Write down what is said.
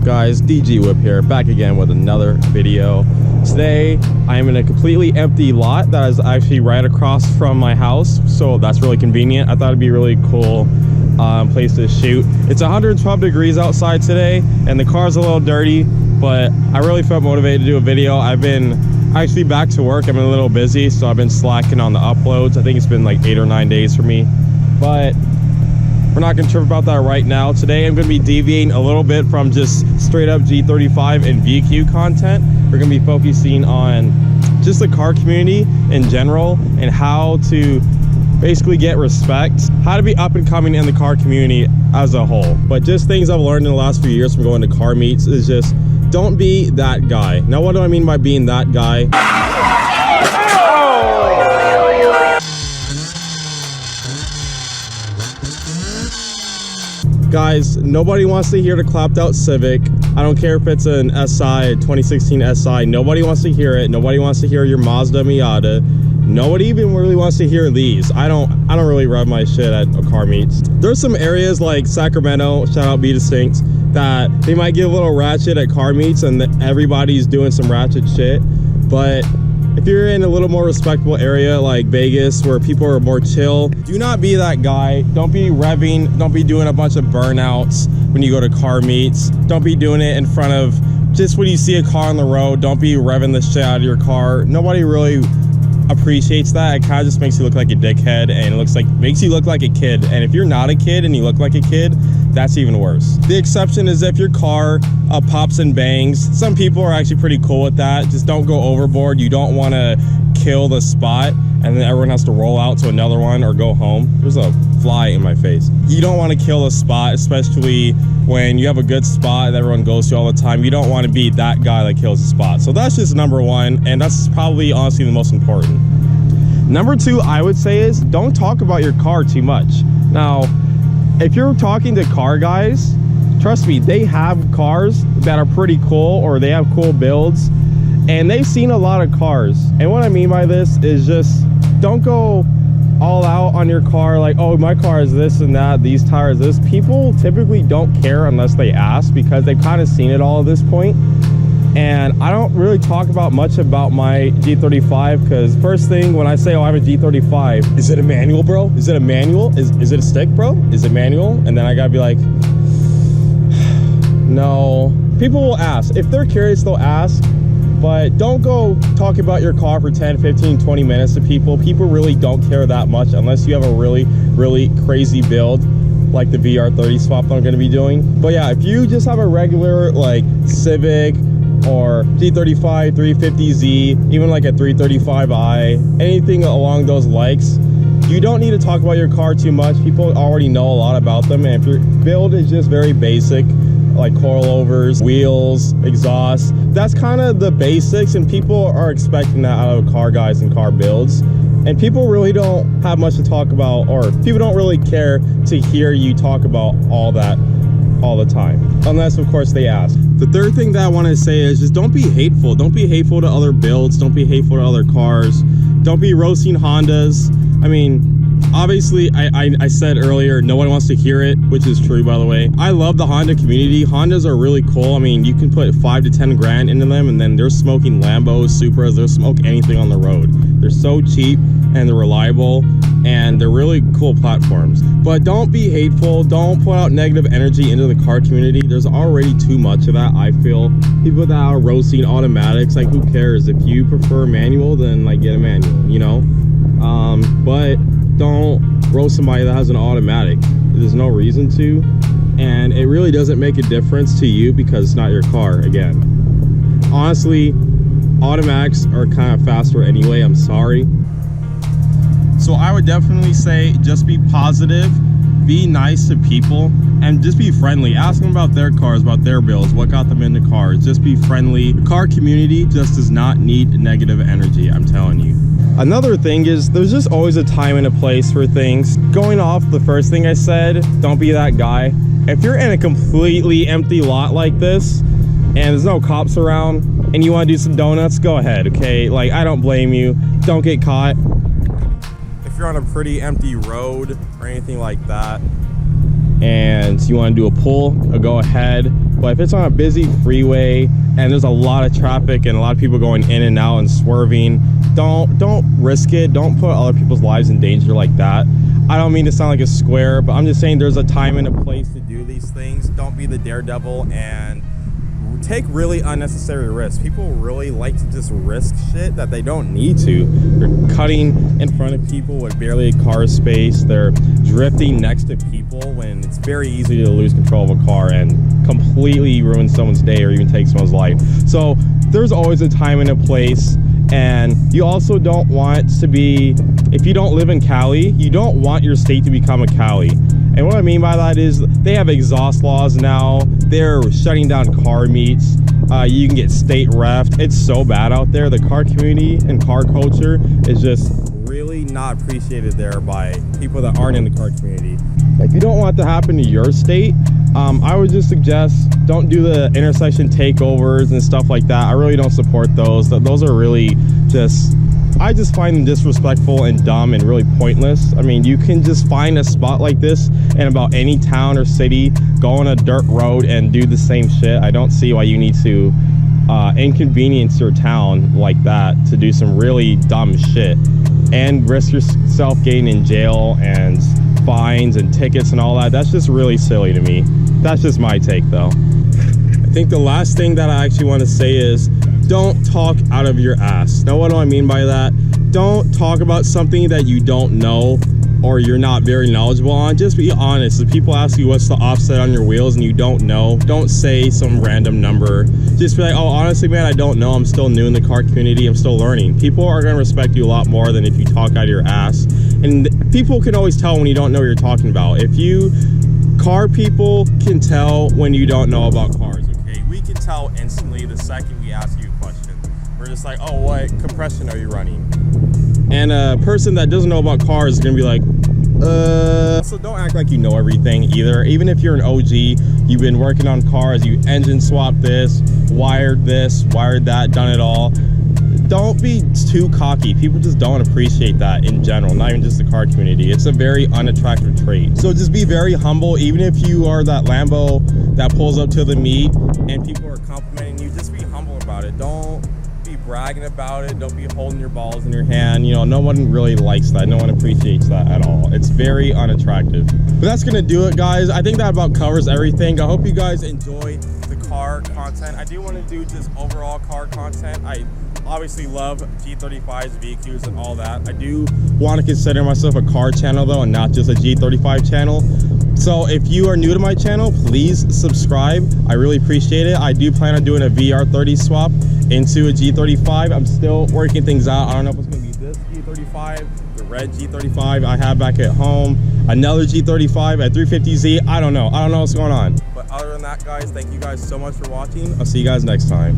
Guys, dgwhip here, back again with another video. Today I am in a completely empty lot that is actually right across from my house, so that's really convenient. I thought it'd be a really cool place to shoot. It's 112 degrees outside today and the car's a little dirty, but I really felt motivated to do a video. I've been actually back to work. I'm a little busy, so I've been slacking on the uploads. I think it's been like 8 or 9 days for me, but we're not going to trip about that right now. Today I'm going to be deviating a little bit from just straight up G35 and VQ content. We're going to be focusing on just the car community in general and how to basically get respect, how to be up and coming in the car community as a whole. But just things I've learned in the last few years from going to car meets is just don't be that guy. Now, what do I mean by being that guy? Guys, nobody wants to hear the clapped out Civic. I don't care if it's an SI, a 2016 SI. Nobody wants to hear it. Nobody wants to hear your Mazda Miata. Nobody even really wants to hear these. I don't really rev my shit at car meets. There's some areas like Sacramento, shout out Be Distinct, that they might get a little ratchet at car meets and everybody's doing some ratchet shit. But if you're in a little more respectable area like Vegas where people are more chill, do not be that guy. Don't be revving. Don't be doing a bunch of burnouts when you go to car meets. Don't be doing it in front of, just when you see a car on the road, don't be revving the shit out of your car. Nobody really appreciates that. It kind of just makes you look like a dickhead, and it makes you look like a kid. And if you're not a kid and you look like a kid, that's even worse. The exception is if your car pops and bangs. Some people are actually pretty cool with that. Just don't go overboard. You don't want to kill the spot and then everyone has to roll out to another one or go home. There's a fly in my face. You don't want to kill a spot, especially when you have a good spot that everyone goes to all the time. You don't want to be that guy that kills the spot. So that's just number one, and that's probably honestly the most important. Number two, I would say, is don't talk about your car too much. Now, if you're talking to car guys, trust me, they have cars that are pretty cool, or they have cool builds, and they've seen a lot of cars. And what I mean by this is just don't go all out on your car like, oh, my car is this and that, these tires this. People typically don't care unless they ask, because they've kind of seen it all at this point. And I don't really talk about much about my G35, because first thing when I say, oh, I have a G35, is it a manual, bro? Is it a manual? Is it a stick, bro? Is it manual? And then I gotta be like, no. People will ask. If they're curious, they'll ask. But don't go talk about your car for 10, 15, 20 minutes to people. People really don't care that much unless you have a really, really crazy build like the VR30 swap that I'm gonna be doing. But yeah, if you just have a regular like Civic or G35, 350Z, even like a 335i, anything along those likes, you don't need to talk about your car too much. People already know a lot about them. And if your build is just very basic, like coilovers, wheels, exhaust, that's kind of the basics, and people are expecting that out of car guys and car builds. And people really don't have much to talk about, or people don't really care to hear you talk about all that all the time, unless of course they ask. The third thing that I want to say is just don't be hateful. Don't be hateful to other builds. Don't be hateful to other cars. Don't be roasting Hondas. I mean, obviously, I said earlier, no one wants to hear it, which is true, by the way. I love the Honda community. Hondas are really cool. I mean, you can put 5 to 10 grand into them, and then they're smoking Lambos, Supras, they'll smoke anything on the road. They're so cheap, and they're reliable, and they're really cool platforms. But don't be hateful. Don't put out negative energy into the car community. There's already too much of that, I feel. People that are roasting automatics, like, who cares? If you prefer manual, then like get a manual, you know? But don't roast somebody that has an automatic. There's no reason to, and it really doesn't make a difference to you because it's not your car. Again, honestly, automatics are kind of faster anyway. I'm sorry. So I would definitely say just be positive, be nice to people, and just be friendly. Ask them about their cars, about their builds, what got them into cars. Just be friendly. The car community just does not need negative energy, I'm telling you. Another thing is there's just always a time and a place for things. Going off the first thing I said, don't be that guy. If you're in a completely empty lot like this and there's no cops around and you want to do some donuts, go ahead, okay? Like, I don't blame you. Don't get caught. If you're on a pretty empty road or anything like that and you want to do a pull, go ahead. But if it's on a busy freeway and there's a lot of traffic and a lot of people going in and out and swerving, don't risk it. Don't put other people's lives in danger like that. I don't mean to sound like a square, but I'm just saying there's a time and a place to do these things. Don't be the daredevil and take really unnecessary risks. People really like to just risk shit that they don't need to. They're cutting in front of people with barely a car space. They're drifting next to people when it's very easy to lose control of a car and completely ruin someone's day or even take someone's life. So there's always a time and a place. And you also don't want to be, if you don't live in Cali, you don't want your state to become a Cali. And what I mean by that is they have exhaust laws now. They're shutting down car meets. You can get state reffed. It's so bad out there. The car community and car culture is just really not appreciated there by people that aren't in the car community. If you don't want it to happen to your state, I would just suggest don't do the intersection takeovers and stuff like that. I really don't support those. Those are really just, I just find them disrespectful and dumb and really pointless. I mean, you can just find a spot like this in about any town or city, go on a dirt road and do the same shit. I don't see why you need to inconvenience your town like that to do some really dumb shit and risk yourself getting in jail and fines and tickets and all that. That's just really silly to me. That's just my take though. I think the last thing that I actually want to say is don't talk out of your ass. Now, what do I mean by that? Don't talk about something that you don't know or you're not very knowledgeable on. Just be honest. If people ask you what's the offset on your wheels and you don't know, don't say some random number. Just be like, oh, honestly, man, I don't know. I'm still new in the car community. I'm still learning. People are going to respect you a lot more than if you talk out of your ass. And people can always tell when you don't know what you're talking about. Car people can tell when you don't know about cars, okay? We can tell instantly the second we ask you a question. We're just like, oh, what compression are you running? And a person that doesn't know about cars is gonna be like, So don't act like you know everything either. Even if you're an OG, you've been working on cars, you engine swapped this, wired that, done it all. Don't be too cocky. People just don't appreciate that in general, not even just the car community. It's a very unattractive trait. So just be very humble. Even if you are that Lambo that pulls up to the meet and people are complimenting you, just be humble about it. Don't be bragging about it. Don't be holding your balls in your hand. You know, no one really likes that. No one appreciates that at all. It's very unattractive. But that's gonna do it, guys. I think that about covers everything. I hope you guys enjoy the car content. I do want to do just overall car content. I obviously love G35s, VQs, and all that. I do want to consider myself a car channel though, and not just a G35 channel. So if you are new to my channel, please subscribe. I really appreciate it. I do plan on doing a VR30 swap into a G35. I'm still working things out. I don't know if it's gonna be this G35, the red G35 I have back at home, another G35 at 350Z. I don't know what's going on. But other than that, guys, thank you guys so much for watching. I'll see you guys next time.